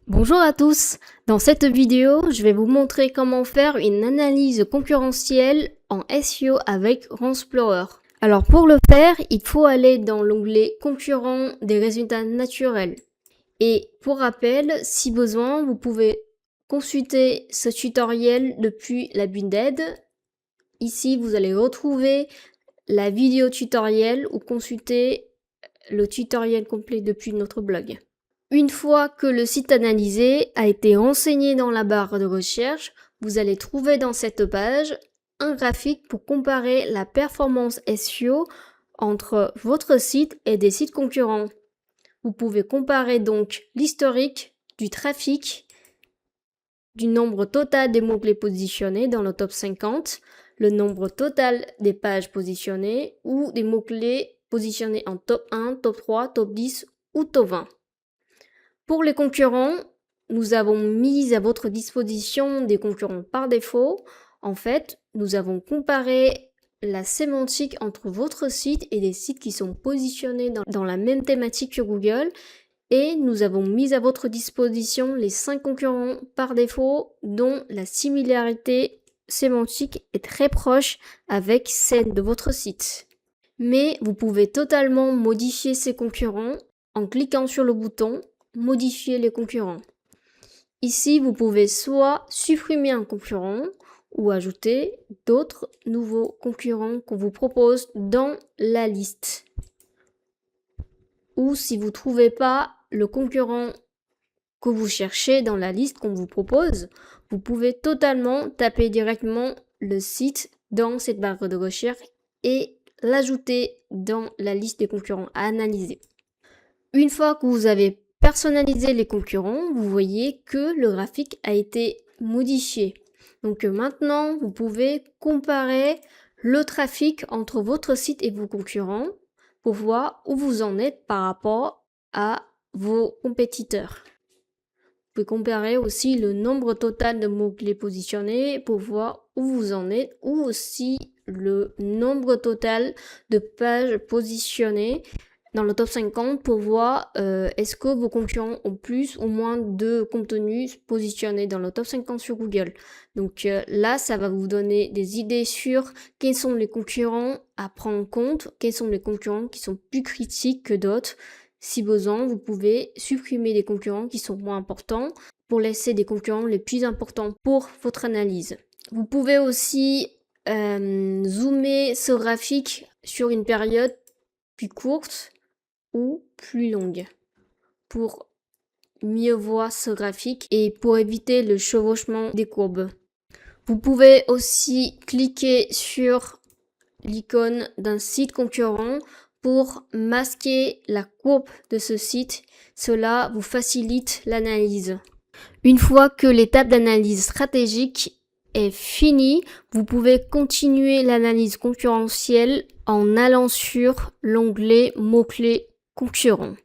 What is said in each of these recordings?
Bonjour à tous, dans cette vidéo, je vais vous montrer comment faire une analyse concurrentielle en SEO avec Ransplower. Alors pour le faire, il faut aller dans l'onglet concurrents des résultats naturels. Et pour rappel, si besoin, vous pouvez consulter ce tutoriel depuis la bulle d'aide. Ici, vous allez retrouver la vidéo tutoriel ou consulter le tutoriel complet depuis notre blog. Une fois que le site analysé a été renseigné dans la barre de recherche, vous allez trouver dans cette page un graphique pour comparer la performance SEO entre votre site et des sites concurrents. Vous pouvez comparer donc l'historique du trafic, du nombre total des mots-clés positionnés dans le top 50, le nombre total des pages positionnées ou des mots-clés positionnés en top 1, top 3, top 10 ou top 20. Pour les concurrents, nous avons mis à votre disposition des concurrents par défaut. En fait, nous avons comparé la sémantique entre votre site et des sites qui sont positionnés dans la même thématique sur Google. Et nous avons mis à votre disposition les 5 concurrents par défaut dont la similarité sémantique est très proche avec celle de votre site. Mais vous pouvez totalement modifier ces concurrents en cliquant sur le bouton modifier les concurrents. Ici, vous pouvez soit supprimer un concurrent ou ajouter d'autres nouveaux concurrents qu'on vous propose dans la liste. Ou si vous ne trouvez pas le concurrent que vous cherchez dans la liste qu'on vous propose, vous pouvez totalement taper directement le site dans cette barre de recherche et l'ajouter dans la liste des concurrents à analyser. Une fois que vous avez personnalisé les concurrents, vous voyez que le graphique a été modifié. Donc maintenant, vous pouvez comparer le trafic entre votre site et vos concurrents pour voir où vous en êtes par rapport à vos compétiteurs. Vous pouvez comparer aussi le nombre total de mots-clés positionnés pour voir où vous en êtes, ou aussi le nombre total de pages positionnées dans le top 50 pour voir est-ce que vos concurrents ont plus ou moins de contenu positionné dans le top 50 sur Google. Donc là, ça va vous donner des idées sur quels sont les concurrents à prendre en compte, quels sont les concurrents qui sont plus critiques que d'autres. Si besoin, vous pouvez supprimer des concurrents qui sont moins importants pour laisser des concurrents les plus importants pour votre analyse. Vous pouvez aussi zoomer ce graphique sur une période plus courte ou plus longue pour mieux voir ce graphique et pour éviter le chevauchement des courbes. Vous pouvez aussi cliquer sur l'icône d'un site concurrent pour masquer la courbe de ce site. Cela vous facilite l'analyse. Une fois que l'étape d'analyse stratégique est finie, vous pouvez continuer l'analyse concurrentielle en allant sur l'onglet mots-clés concurrents.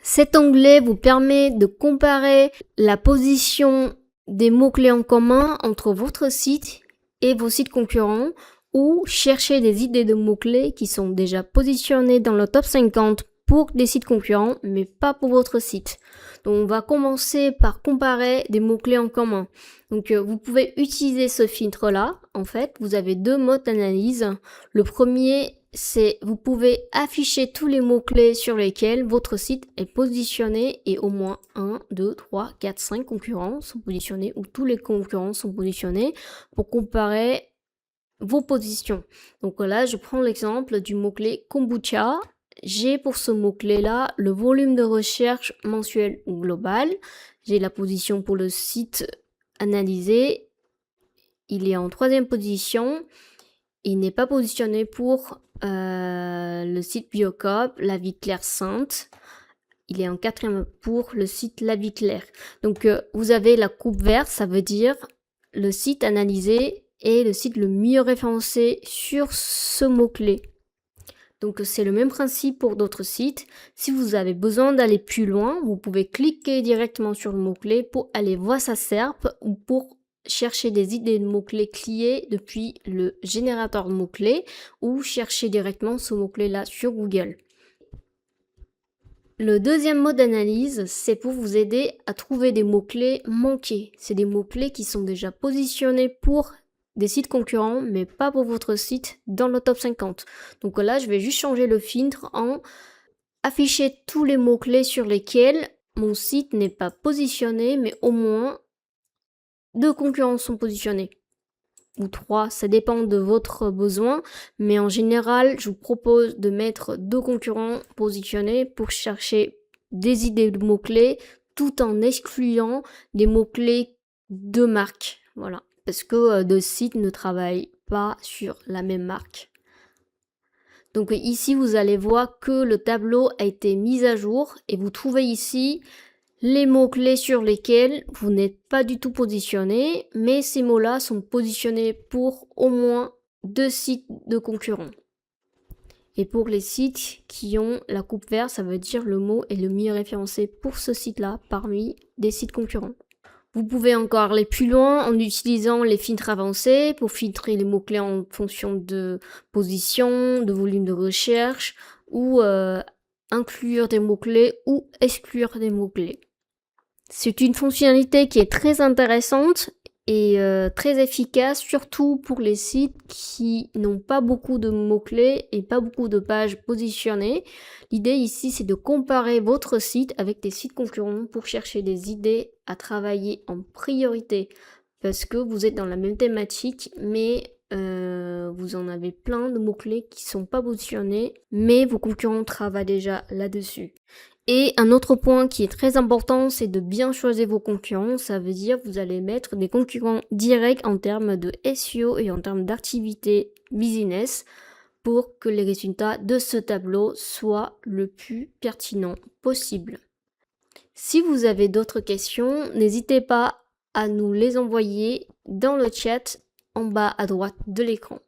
Cet onglet vous permet de comparer la position des mots-clés en commun entre votre site et vos sites concurrents ou chercher des idées de mots-clés qui sont déjà positionnés dans le top 50 pour des sites concurrents mais pas pour votre site. Donc on va commencer par comparer des mots-clés en commun. Donc vous pouvez utiliser ce filtre là. En fait, vous avez deux modes d'analyse. Le premier, c'est vous pouvez afficher tous les mots-clés sur lesquels votre site est positionné et au moins 1, 2, 3, 4, 5 concurrents sont positionnés ou tous les concurrents sont positionnés pour comparer vos positions. Donc là, je prends l'exemple du mot-clé kombucha. J'ai pour ce mot-clé là le volume de recherche mensuel ou global. J'ai la position pour le site analysé. Il est en 3e position. Il n'est pas positionné pour le site Biocop, La Vie Claire Sainte. Il est en 4e pour le site La Vie Claire. Donc vous avez la coupe verte, ça veut dire le site analysé est le site le mieux référencé sur ce mot-clé. Donc c'est le même principe pour d'autres sites. Si vous avez besoin d'aller plus loin, vous pouvez cliquer directement sur le mot-clé pour aller voir sa SERP ou pour chercher des idées de mots-clés clés depuis le générateur de mots-clés ou chercher directement ce mot-clé là sur Google. Le deuxième mode d'analyse, c'est pour vous aider à trouver des mots-clés manqués. C'est des mots-clés qui sont déjà positionnés pour des sites concurrents, mais pas pour votre site dans le top 50. Donc là, je vais juste changer le filtre en afficher tous les mots-clés sur lesquels mon site n'est pas positionné, mais au moins 2 concurrents sont positionnés. Ou 3, ça dépend de votre besoin, mais en général, je vous propose de mettre 2 concurrents positionnés pour chercher des idées de mots-clés tout en excluant des mots-clés de marque. Voilà, parce que 2 sites ne travaillent pas sur la même marque. Donc ici, vous allez voir que le tableau a été mis à jour et vous trouvez ici les mots-clés sur lesquels vous n'êtes pas du tout positionné, mais ces mots-là sont positionnés pour au moins 2 sites de concurrents. Et pour les sites qui ont la coupe verte, ça veut dire le mot est le mieux référencé pour ce site-là parmi des sites concurrents. Vous pouvez encore aller plus loin en utilisant les filtres avancés pour filtrer les mots-clés en fonction de position, de volume de recherche, ou inclure des mots-clés ou exclure des mots-clés. C'est une fonctionnalité qui est très intéressante et très efficace, surtout pour les sites qui n'ont pas beaucoup de mots-clés et pas beaucoup de pages positionnées. L'idée ici, c'est de comparer votre site avec des sites concurrents pour chercher des idées à travailler en priorité. Parce que vous êtes dans la même thématique, mais vous en avez plein de mots-clés qui sont pas positionnés, mais vos concurrents travaillent déjà là-dessus. Et un autre point qui est très important, c'est de bien choisir vos concurrents. Ça veut dire que vous allez mettre des concurrents directs en termes de SEO et en termes d'activité business pour que les résultats de ce tableau soient le plus pertinents possible. Si vous avez d'autres questions, n'hésitez pas à nous les envoyer dans le chat en bas à droite de l'écran.